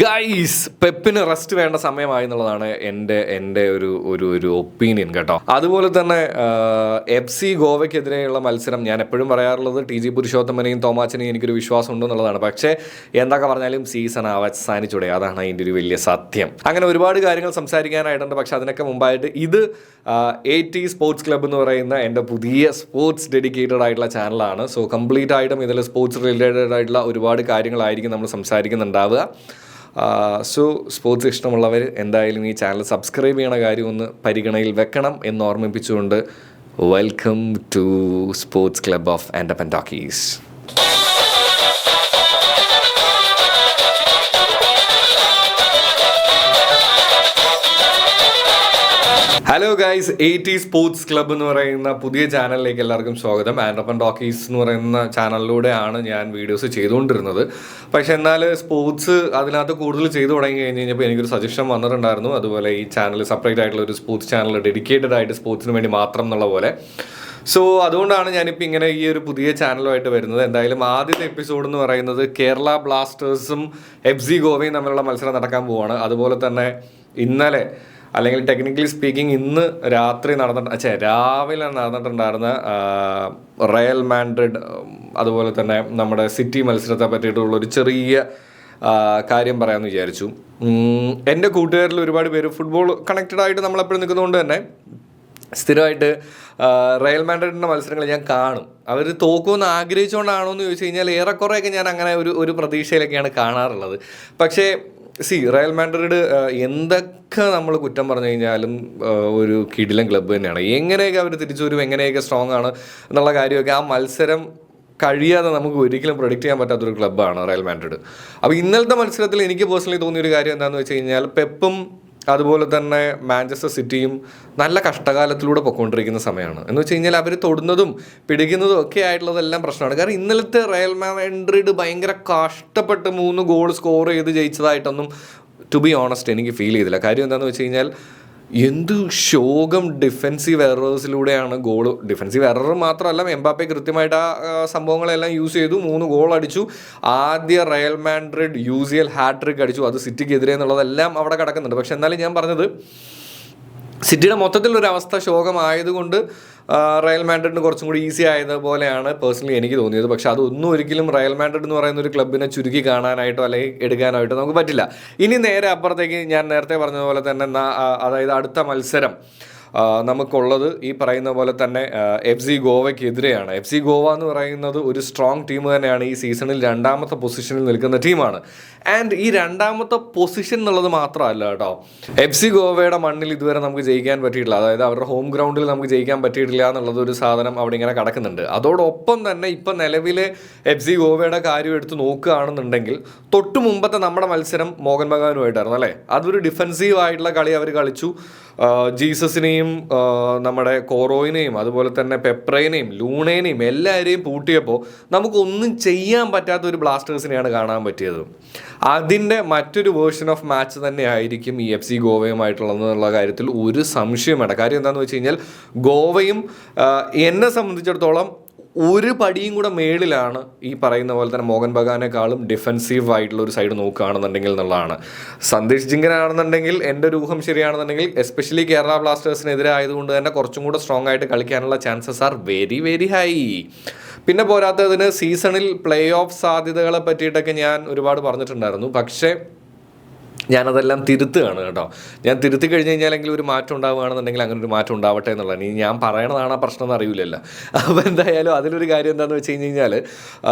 Guys, പെപ്പിന് rest വേണ്ട സമയമായി എന്നുള്ളതാണ് എൻ്റെ ഒരു ഒപ്പീനിയൻ കേട്ടോ. അതുപോലെ തന്നെ FC ഗോവയ്ക്കെതിരെയുള്ള മത്സരം ഞാൻ എപ്പോഴും പറയാറുള്ളത് TG പുരുഷോത്തമനെയും തോമാച്ചനെയും എനിക്കൊരു വിശ്വാസം ഉണ്ടെന്നുള്ളതാണ്. പക്ഷേ എന്തൊക്കെ പറഞ്ഞാലും സീസൺ അവസാനിച്ചൂടെ, അതാണ് അതിൻ്റെ ഒരു വലിയ സത്യം. അങ്ങനെ ഒരുപാട് കാര്യങ്ങൾ സംസാരിക്കാനായിട്ടുണ്ട്. പക്ഷെ അതിനൊക്കെ മുമ്പായിട്ട് ഇത് AT സ്പോർട്സ് ക്ലബ്ബ് എന്ന് പറയുന്ന എൻ്റെ പുതിയ സ്പോർട്സ് ഡെഡിക്കേറ്റഡ് ആയിട്ടുള്ള ചാനലാണ്. സോ കംപ്ലീറ്റ് ആയിട്ടും ഇതിൽ സ്പോർട്സ് റിലേറ്റഡ് ആയിട്ടുള്ള ഒരുപാട് കാര്യങ്ങളായിരിക്കും നമ്മൾ സംസാരിക്കുന്നുണ്ടാവുക. സോ സ്പോർട്സ് ഇഷ്ടമുള്ളവർ എന്തായാലും ഈ ചാനൽ സബ്സ്ക്രൈബ് ചെയ്യണ കാര്യം ഒന്ന് പരിഗണനയിൽ വെക്കണം എന്ന് ഓർമ്മിപ്പിച്ചുകൊണ്ട് welcome to sports club of Andappan talkies. Hello guys, AT sports club എന്ന് പറയുന്ന പുതിയ ചാനലിലേക്ക് എല്ലാവർക്കും സ്വാഗതം. ആൻഡപ്പൻ ടോക്കീസ് എന്ന് പറയുന്ന ചാനലിലൂടെയാണ് ഞാൻ വീഡിയോസ് ചെയ്തുകൊണ്ടിരുന്നത്. പക്ഷെ എന്നാൽ സ്പോർട്സ് അതിനകത്ത് കൂടുതൽ ചെയ്തു തുടങ്ങി കഴിഞ്ഞപ്പോൾ എനിക്കൊരു സജഷൻ വന്നിട്ടുണ്ടായിരുന്നു. അതുപോലെ ഈ ചാനൽ സെപ്പറേറ്റ് ആയിട്ടുള്ള ഒരു സ്പോർട്സ് ചാനൽ ഡെഡിക്കേറ്റഡ് ആയിട്ട് സ്പോർട്സിന് വേണ്ടി മാത്രം എന്നുള്ള പോലെ. സോ അതുകൊണ്ടാണ് ഞാനിപ്പോൾ ഇങ്ങനെ ഈ ഒരു പുതിയ ചാനലുമായിട്ട് വരുന്നത്. എന്തായാലും ആദ്യത്തെ എപ്പിസോഡ് എന്ന് പറയുന്നത് കേരള ബ്ലാസ്റ്റേഴ്സും FC ഗോവയും തമ്മിലുള്ള മത്സരം നടക്കാൻ പോവുകയാണ്. അതുപോലെ തന്നെ ഇന്നലെ, അല്ലെങ്കിൽ ടെക്നിക്കലി സ്പീക്കിംഗ് ഇന്ന് രാവിലെ നടന്നിട്ടുണ്ടായിരുന്ന റയൽ മാഡ്രിഡ് അതുപോലെ തന്നെ നമ്മുടെ സിറ്റി മത്സരത്തെ പറ്റിയിട്ടുള്ളൊരു ചെറിയ കാര്യം പറയാമെന്ന് വിചാരിച്ചു. എൻ്റെ കൂട്ടുകാരിൽ ഒരുപാട് പേര് ഫുട്ബോൾ കണക്റ്റഡ് ആയിട്ട് നമ്മളെപ്പോഴും നിൽക്കുന്നതുകൊണ്ട് തന്നെ സ്ഥിരമായിട്ട് റയൽ മാഡ്രിഡിൻ്റെ മത്സരങ്ങൾ ഞാൻ കാണും. അവർ തോക്കുമെന്ന് ആഗ്രഹിച്ചുകൊണ്ടാണോ എന്ന് ചോദിച്ചു കഴിഞ്ഞാൽ ഏറെക്കുറെയൊക്കെ ഞാൻ അങ്ങനെ ഒരു പ്രതീക്ഷയിലൊക്കെയാണ് കാണാറുള്ളത്. പക്ഷേ റയൽ മാഡ്രിഡ് എന്തൊക്കെ നമ്മൾ കുറ്റം പറഞ്ഞു കഴിഞ്ഞാലും ഒരു കിടിലൻ ക്ലബ്ബ് തന്നെയാണ്. എങ്ങനെയൊക്കെ അവർ തിരിച്ചു വരും, എങ്ങനെയൊക്കെ സ്ട്രോങ് ആണ് എന്നുള്ള കാര്യമൊക്കെ ആ മത്സരം കഴിയാതെ നമുക്ക് ഒരിക്കലും പ്രൊഡിക്റ്റ് ചെയ്യാൻ പറ്റാത്തൊരു ക്ലബ്ബാണ് റയൽ മാഡ്രിഡ്. അപ്പോൾ ഇന്നലത്തെ മത്സരത്തിൽ എനിക്ക് പേഴ്സണലി തോന്നിയൊരു കാര്യം എന്താണെന്ന് വെച്ച് കഴിഞ്ഞാൽ പെപ്പും അതുപോലെ തന്നെ മാഞ്ചസ്റ്റർ സിറ്റിയും നല്ല കഷ്ടകാലത്തിലൂടെ പൊയ്ക്കൊണ്ടിരിക്കുന്ന സമയമാണ്. എന്ന് വെച്ച് കഴിഞ്ഞാൽ അവർ തൊടുന്നതും പിടിക്കുന്നതും ഒക്കെ ആയിട്ടുള്ളതെല്ലാം പ്രശ്നമാണ്. കാരണം ഇന്നലത്തെ റയൽ മാഡ്രിഡ് ഭയങ്കര കഷ്ടപ്പെട്ട് 3 ഗോൾ സ്കോർ ചെയ്ത് ജയിച്ചതായിട്ടൊന്നും ടു ബി ഓണസ്റ്റ് എനിക്ക് ഫീൽ ചെയ്തില്ല. കാര്യം എന്താണെന്ന് വെച്ച് കഴിഞ്ഞാൽ എന്ത് ശോകം ഡിഫെൻസീവ് എറേഴ്സിലൂടെയാണ് ഗോൾ. ഡിഫെൻസീവ് എറർ മാത്രമല്ല, എംബാപ്പെ കൃത്യമായിട്ട് ആ സംഭവങ്ങളെല്ലാം യൂസ് ചെയ്തു, 3 ഗോൾ അടിച്ചു. ആദ്യ റയൽ മാഡ്രിഡ് UCL ഹാട്രിക് അടിച്ചു, അത് സിറ്റിക്കെതിരെ എന്നുള്ളതെല്ലാം അവിടെ കിടക്കുന്നുണ്ട്. പക്ഷെ എന്നാലും ഞാൻ പറഞ്ഞത് സിറ്റിയുടെ മൊത്തത്തിലൊരു അവസ്ഥ ശോകമായതുകൊണ്ട് റയൽ മാഡ്രിഡിന് കുറച്ചും കൂടി ഈസി ആയതുപോലെയാണ് പേഴ്സണലി എനിക്ക് തോന്നിയത്. പക്ഷെ അതൊന്നും ഒരിക്കലും റയൽ മാഡ്രിഡ് എന്ന് പറയുന്ന ഒരു ക്ലബിനെ ചുരുക്കി കാണാനായിട്ടോ അല്ലെങ്കിൽ എടുക്കാനായിട്ടോ നമുക്ക് പറ്റില്ല. ഇനി നേരെ അപ്പുറത്തേക്ക് ഞാൻ നേരത്തെ പറഞ്ഞതുപോലെ തന്നെ അതായത് അടുത്ത മത്സരം നമുക്കുള്ളത് ഈ പറയുന്ന പോലെ തന്നെ FC ഗോവയ്ക്കെതിരെയാണ്. FC ഗോവ എന്ന് പറയുന്നത് ഒരു സ്ട്രോങ് ടീം തന്നെയാണ്. ഈ സീസണിൽ 2ാമത്തെ പൊസിഷനിൽ നിൽക്കുന്ന ടീമാണ്. ആൻഡ് ഈ 2ാമത്തെ പൊസിഷൻ എന്നുള്ളത് മാത്രമല്ല കേട്ടോ, FC ഗോവയുടെ മണ്ണിൽ ഇതുവരെ നമുക്ക് ജയിക്കാൻ പറ്റിയിട്ടില്ല. അതായത് അവരുടെ ഹോം ഗ്രൗണ്ടിൽ നമുക്ക് ജയിക്കാൻ പറ്റിയിട്ടില്ല എന്നുള്ളത് ഒരു സാധനം അവിടെ ഇങ്ങനെ കിടക്കുന്നുണ്ട്. അതോടൊപ്പം തന്നെ ഇപ്പം നിലവിലെ FC ഗോവയുടെ കാര്യം എടുത്ത് നോക്കുകയാണെന്നുണ്ടെങ്കിൽ തൊട്ട് മുമ്പത്തെ നമ്മുടെ മത്സരം മോഹൻ ബഗാനുമായിട്ടായിരുന്നു അല്ലേ. അതൊരു ഡിഫെൻസീവ് ആയിട്ടുള്ള കളി അവർ കളിച്ചു. ജീസസിനെയും നമ്മുടെ കോറോയിനെയും അതുപോലെ തന്നെ പെപ്രേനെയും ലൂണേനെയും എല്ലാവരെയും പൂട്ടിയപ്പോൾ നമുക്കൊന്നും ചെയ്യാൻ പറ്റാത്ത ഒരു ബ്ലാസ്റ്റേഴ്സിനെയാണ് കാണാൻ പറ്റിയത്. അതിൻ്റെ മറ്റൊരു വേർഷൻ ഓഫ് മാച്ച് തന്നെ ആയിരിക്കും ഈ FC ഗോവയുമായിട്ടുള്ളതെന്നുള്ള കാര്യത്തിൽ ഒരു സംശയം വേണ്ട. കാര്യം എന്താണെന്ന് വെച്ച് കഴിഞ്ഞാൽ ഗോവയും എന്നെ സംബന്ധിച്ചിടത്തോളം ഒരു പടിയും കൂടെ മേളിലാണ് ഈ പറയുന്ന പോലെ തന്നെ മോഹൻ ബഗാനേക്കാളും ഡിഫെൻസീവ് ആയിട്ടുള്ള ഒരു സൈഡ് നോക്കുകയാണെന്നുണ്ടെങ്കിൽ എന്നുള്ളതാണ്. സന്ദേശ് ജിങ്കനാണെന്നുണ്ടെങ്കിൽ എൻ്റെ ഒരു ഊഹം ശരിയാണെന്നുണ്ടെങ്കിൽ എസ്പെഷ്യലി കേരള ബ്ലാസ്റ്റേഴ്സിനെതിരെ ആയതുകൊണ്ട് തന്നെ കുറച്ചും കൂടെ സ്ട്രോങ് ആയിട്ട് കളിക്കാനുള്ള chances are very very high. പിന്നെ പോരാത്തതിന് സീസണിൽ പ്ലേ ഓഫ് സാധ്യതകളെ പറ്റിയിട്ടൊക്കെ ഞാൻ ഒരുപാട് പറഞ്ഞിട്ടുണ്ടായിരുന്നു. പക്ഷേ ഞാനതെല്ലാം തിരുത്തുകയാണ് കേട്ടോ. ഞാൻ തിരുത്തി കഴിഞ്ഞ് കഴിഞ്ഞാലെങ്കിലും ഒരു മാറ്റം ഉണ്ടാവുകയാണെന്നുണ്ടെങ്കിൽ അങ്ങനെ ഒരു മാറ്റം ഉണ്ടാവട്ടെ എന്നുള്ളതാണ്. ഇനി ഞാൻ പറയണതാണ് ആ പ്രശ്നം എന്ന് അറിയില്ലല്ലോ. അപ്പോൾ എന്തായാലും അതിലൊരു കാര്യം എന്താണെന്ന് വെച്ച് കഴിഞ്ഞ് കഴിഞ്ഞാൽ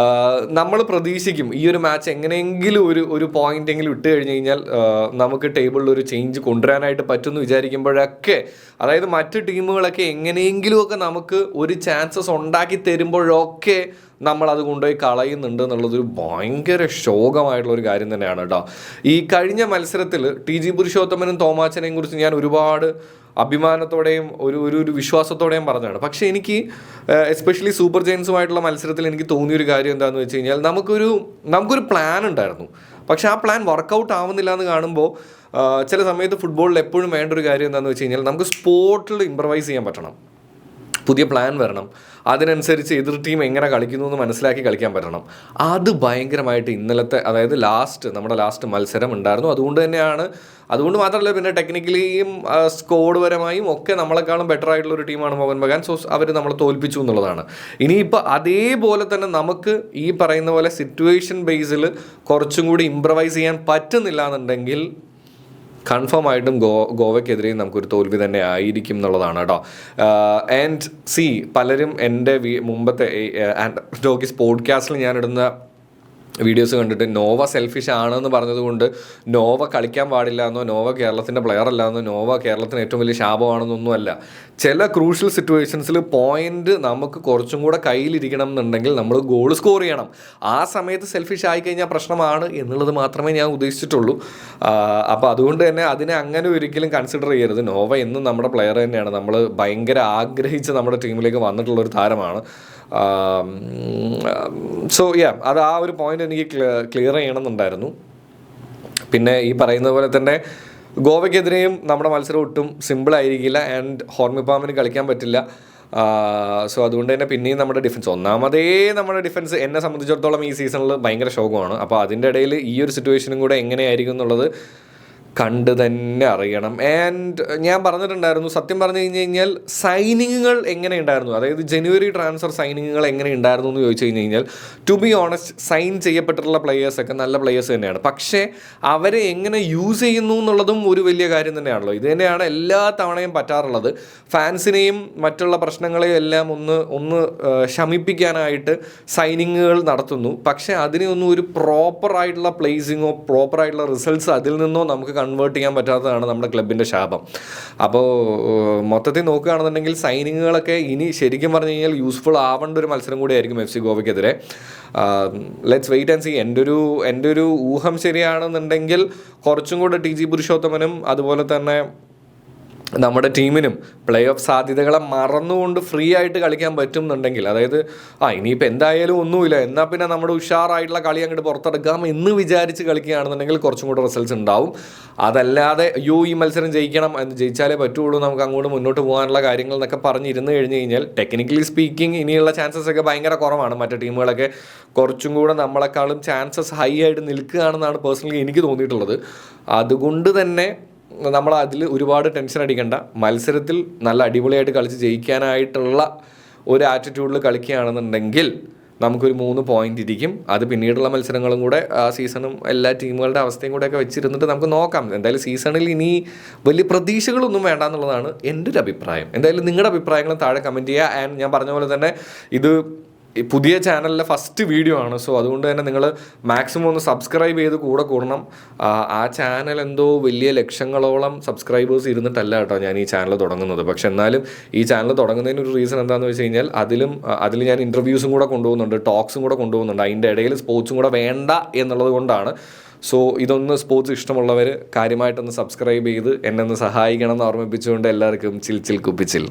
നമ്മൾ പ്രതീക്ഷിക്കും ഈ ഒരു മാച്ച് എങ്ങനെയെങ്കിലും ഒരു പോയിൻ്റെങ്കിലും ഇട്ട് കഴിഞ്ഞ് കഴിഞ്ഞാൽ നമുക്ക് ടേബിളിൽ ഒരു ചേഞ്ച് കൊണ്ടുവരാനായിട്ട് പറ്റുമെന്ന് വിചാരിക്കുമ്പോഴൊക്കെ, അതായത് മറ്റ് ടീമുകളൊക്കെ എങ്ങനെയെങ്കിലുമൊക്കെ നമുക്ക് ഒരു ചാൻസസ് ഉണ്ടാക്കി തരുമ്പോഴൊക്കെ നമ്മളത് കൊണ്ടുപോയി കളയുന്നുണ്ട് എന്നുള്ളതൊരു ഭയങ്കര ശോകമായിട്ടുള്ളൊരു കാര്യം തന്നെയാണ് കേട്ടോ. ഈ കഴിഞ്ഞ മത്സരത്തിൽ TG പുരുഷോത്തമനും തോമാച്ചനെയും കുറിച്ച് ഞാൻ ഒരുപാട് അഭിമാനത്തോടെയും ഒരു വിശ്വാസത്തോടെയും പറഞ്ഞതാണ്. പക്ഷേ എനിക്ക് എസ്പെഷ്യലി സൂപ്പർ ജയൻസുമായിട്ടുള്ള മത്സരത്തിൽ എനിക്ക് തോന്നിയൊരു കാര്യം എന്താണെന്ന് വെച്ച് കഴിഞ്ഞാൽ നമുക്കൊരു പ്ലാൻ ഉണ്ടായിരുന്നു. പക്ഷേ ആ പ്ലാൻ വർക്കൗട്ട് ആവുന്നില്ല എന്ന് കാണുമ്പോൾ ചില സമയത്ത് ഫുട്ബോളിൽ എപ്പോഴും വേണ്ട ഒരു കാര്യം എന്താണെന്ന് വെച്ച് കഴിഞ്ഞാൽ നമുക്ക് സ്പോട്ടിൽ ഇംപ്രവൈസ് ചെയ്യാൻ പറ്റണം. പുതിയ പ്ലാൻ വരണം, അതിനനുസരിച്ച് എതിർ ടീം എങ്ങനെ കളിക്കുന്നു എന്ന് മനസ്സിലാക്കി കളിക്കാൻ പറ്റണം. അത് ഭയങ്കരമായിട്ട് ഇന്നലത്തെ, അതായത് നമ്മുടെ ലാസ്റ്റ് മത്സരം ഉണ്ടായിരുന്നു. അതുകൊണ്ട് മാത്രമല്ല, പിന്നെ ടെക്നിക്കലിയും സ്കോഡ് പരമായും ഒക്കെ നമ്മളെക്കാളും ബെറ്റർ ആയിട്ടുള്ള ഒരു ടീമാണ് മോഹൻ ബഗാൻ. സോ അവർ നമ്മളെ തോൽപ്പിച്ചു എന്നുള്ളതാണ്. ഇനിയിപ്പോൾ അതേപോലെ തന്നെ നമുക്ക് ഈ പറയുന്ന പോലെ സിറ്റുവേഷൻ ബേസിൽ കുറച്ചും കൂടി ഇംപ്രവൈസ് ചെയ്യാൻ പറ്റുന്നില്ല എന്നുണ്ടെങ്കിൽ കൺഫേം ആയിട്ടും ഗോവയ്ക്കെതിരെയും നമുക്കൊരു തോൽവി തന്നെ ആയിരിക്കും എന്നുള്ളതാണ് കേട്ടോ. ആൻഡ് പലരും എൻ്റെ മുമ്പത്തെ ടോക്കീസ് പോഡ്കാസ്റ്റിൽ ഞാനിടുന്ന വീഡിയോസ് കണ്ടിട്ട് നോവ സെൽഫിഷ് ആണെന്ന് പറഞ്ഞതുകൊണ്ട് നോവ കളിക്കാൻ പാടില്ല എന്നോ, നോവ കേരളത്തിൻ്റെ പ്ലെയർ അല്ല എന്നോ, നോവ കേരളത്തിന് ഏറ്റവും വലിയ ശാപമാണെന്നൊന്നുമല്ല. ചില ക്രൂഷ്യൽ സിറ്റുവേഷൻസിൽ പോയിന്റ് നമുക്ക് കുറച്ചും കൂടെ കയ്യിലിരിക്കണം എന്നുണ്ടെങ്കിൽ നമ്മൾ ഗോൾ സ്കോർ ചെയ്യണം. ആ സമയത്ത് സെൽഫിഷ് ആയിക്കഴിഞ്ഞാൽ പ്രശ്നമാണ് എന്നുള്ളത് മാത്രമേ ഞാൻ ഉദ്ദേശിച്ചിട്ടുള്ളൂ. അപ്പോൾ അതുകൊണ്ട് തന്നെ അതിനെ അങ്ങനെ ഒരിക്കലും കൺസിഡർ ചെയ്യരുത്. നോവ എന്നും നമ്മുടെ പ്ലെയർ തന്നെയാണ്. നമ്മൾ ഭയങ്കര ആഗ്രഹിച്ച് നമ്മുടെ ടീമിലേക്ക് വന്നിട്ടുള്ളൊരു താരമാണ്. സോ അത് ആ ഒരു പോയിന്റ് എനിക്ക് ക്ലിയർ ചെയ്യണമെന്നുണ്ടായിരുന്നു. പിന്നെ ഈ പറയുന്നത് പോലെ തന്നെ ഗോവയ്ക്കെതിരെയും നമ്മുടെ മത്സരം ഒട്ടും സിമ്പിളായിരിക്കില്ല. ആൻഡ് ഹോർമിപ്പാമിന് കളിക്കാൻ പറ്റില്ല. സോ അതുകൊണ്ട് തന്നെ പിന്നെയും നമ്മുടെ നമ്മുടെ ഡിഫൻസ് എന്നെ സംബന്ധിച്ചിടത്തോളം ഈ സീസണിൽ ഭയങ്കര ശോകമാണ്. അപ്പോൾ അതിൻ്റെ ഇടയിൽ ഈ ഒരു സിറ്റുവേഷനും കൂടെ എങ്ങനെയായിരിക്കും എന്നുള്ളത് കണ്ട് തന്നെ അറിയണം. ആൻഡ് ഞാൻ പറഞ്ഞിട്ടുണ്ടായിരുന്നു, സത്യം പറഞ്ഞു കഴിഞ്ഞാൽ സൈനിങ്ങുകൾ എങ്ങനെ ഉണ്ടായിരുന്നു, അതായത് ജനുവരി ട്രാൻസ്ഫർ സൈനിങ്ങുകൾ എങ്ങനെ ഉണ്ടായിരുന്നു എന്ന് ചോദിച്ചു കഴിഞ്ഞാൽ, ടു ബി ഓണസ്റ്റ് സൈൻ ചെയ്യപ്പെട്ടിട്ടുള്ള പ്ലെയേഴ്സൊക്കെ നല്ല പ്ലെയേഴ്സ് തന്നെയാണ്. പക്ഷേ അവരെ എങ്ങനെ യൂസ് ചെയ്യുന്നു എന്നുള്ളതും ഒരു വലിയ കാര്യം തന്നെയാണല്ലോ. ഇത് തന്നെയാണ് എല്ലാ തവണയും പറ്റാറുള്ളത്. ഫാൻസിനെയും മറ്റുള്ള പ്രശ്നങ്ങളെയും എല്ലാം ഒന്ന് ശമിപ്പിക്കാനായിട്ട് സൈനിങ്ങുകൾ നടത്തുന്നു. പക്ഷേ അതിനെയൊന്നും ഒരു പ്രോപ്പറായിട്ടുള്ള പ്ലേസിങ്ങോ പ്രോപ്പറായിട്ടുള്ള റിസൾട്ട്സ് അതിൽ നിന്നോ നമുക്ക് കൺവേർട്ട് ചെയ്യാൻ പറ്റാത്തതാണ് നമ്മുടെ ക്ലബിൻ്റെ ശാപം. അപ്പോൾ മൊത്തത്തിൽ നോക്കുകയാണെന്നുണ്ടെങ്കിൽ സൈനിങ്ങുകളൊക്കെ ഇനി ശരിക്കും പറഞ്ഞു കഴിഞ്ഞാൽ യൂസ്ഫുൾ ആവേണ്ട ഒരു മത്സരം കൂടിയായിരിക്കും FC ഗോവയ്ക്കെതിരെ. Let's wait and see. എൻ്റെ ഒരു ഊഹം ശരിയാണെന്നുണ്ടെങ്കിൽ കുറച്ചും കൂടെ TG പുരുഷോത്തമനും അതുപോലെ തന്നെ നമ്മുടെ ടീമിനും പ്ലേ ഓഫ് സാധ്യതകളെ മറന്നുകൊണ്ട് ഫ്രീ ആയിട്ട് കളിക്കാൻ പറ്റുന്നുണ്ടെങ്കിൽ, അതായത് ഇനിയിപ്പോൾ എന്തായാലും ഒന്നുമില്ല, എന്നാൽ പിന്നെ നമ്മുടെ ഉഷാറായിട്ടുള്ള കളി അങ്ങോട്ട് പുറത്തെടുക്കാം എന്ന് വിചാരിച്ച് കളിക്കുകയാണെന്നുണ്ടെങ്കിൽ കുറച്ചും കൂടെ റിസൾട്ട്സ് ഉണ്ടാവും. അതല്ലാതെ ഈ മത്സരം ജയിച്ചാലേ പറ്റുള്ളൂ, നമുക്ക് അങ്ങോട്ട് മുന്നോട്ട് പോകാനുള്ള കാര്യങ്ങൾ എന്നൊക്കെ പറഞ്ഞിരുന്നു കഴിഞ്ഞ് കഴിഞ്ഞാൽ ടെക്നിക്കലി സ്പീക്കിംഗ് ഇനിയുള്ള ചാൻസസ് ഒക്കെ ഭയങ്കര കുറവാണ്. മറ്റു ടീമുകളൊക്കെ കുറച്ചും കൂടെ നമ്മളെക്കാളും ചാൻസസ് ഹൈ ആയിട്ട് നിൽക്കുകയാണെന്നാണ് പേഴ്സണലി എനിക്ക് തോന്നിയിട്ടുള്ളത്. അതുകൊണ്ട് തന്നെ നമ്മൾ അതിൽ ഒരുപാട് ടെൻഷൻ അടിക്കേണ്ട. മത്സരത്തിൽ നല്ല അടിപൊളിയായിട്ട് കളിച്ച് ജയിക്കാനായിട്ടുള്ള ഒരു ആറ്റിറ്റ്യൂഡിൽ കളിക്കുകയാണെന്നുണ്ടെങ്കിൽ നമുക്കൊരു 3 പോയിന്റ് ഇരിക്കും. അത് പിന്നീടുള്ള മത്സരങ്ങളും കൂടെ സീസണും എല്ലാ ടീമുകളുടെ അവസ്ഥയും കൂടെയൊക്കെ വെച്ചിരുന്നിട്ട് നമുക്ക് നോക്കാം. എന്തായാലും സീസണിൽ ഇനി വലിയ പ്രതീക്ഷകളൊന്നും വേണ്ട എന്നുള്ളതാണ് എൻ്റെ ഒരു അഭിപ്രായം. എന്തായാലും നിങ്ങളുടെ അഭിപ്രായങ്ങളും താഴെ കമൻറ്റ് ചെയ്യുക. ആൻഡ് ഞാൻ പറഞ്ഞ പോലെ തന്നെ ഇത് പുതിയ ചാനലിലെ ഫസ്റ്റ് വീഡിയോ ആണ്. സോ അതുകൊണ്ട് തന്നെ നിങ്ങൾ മാക്സിമം ഒന്ന് സബ്സ്ക്രൈബ് ചെയ്ത് കൂടണം. ആ ചാനൽ എന്തോ വലിയ ലക്ഷങ്ങളോളം സബ്സ്ക്രൈബേഴ്സ് ഇരുന്നിട്ടല്ല കേട്ടോ ഞാൻ ഈ ചാനൽ തുടങ്ങുന്നത്. പക്ഷെ എന്നാലും ഈ ചാനൽ തുടങ്ങുന്നതിന് ഒരു റീസൺ എന്താണെന്ന് വെച്ച് കഴിഞ്ഞാൽ അതിൽ ഞാൻ ഇൻ്റർവ്യൂസും കൂടെ കൊണ്ടുപോകുന്നുണ്ട്, ടോക്സും കൂടെ കൊണ്ടുപോകുന്നുണ്ട്. അതിൻ്റെ ഇടയിൽ സ്പോർട്സും കൂടെ വേണ്ട എന്നുള്ളത് കൊണ്ടാണ്. സോ ഇതൊന്ന് സ്പോർട്സ് ഇഷ്ടമുള്ളവർ കാര്യമായിട്ടൊന്ന് സബ്സ്ക്രൈബ് ചെയ്ത് എന്നെ ഒന്ന് സഹായിക്കണം എന്ന് ഓർമ്മിപ്പിച്ചുകൊണ്ട് എല്ലാവർക്കും ചിൽ കുപ്പിച്ചിൽ.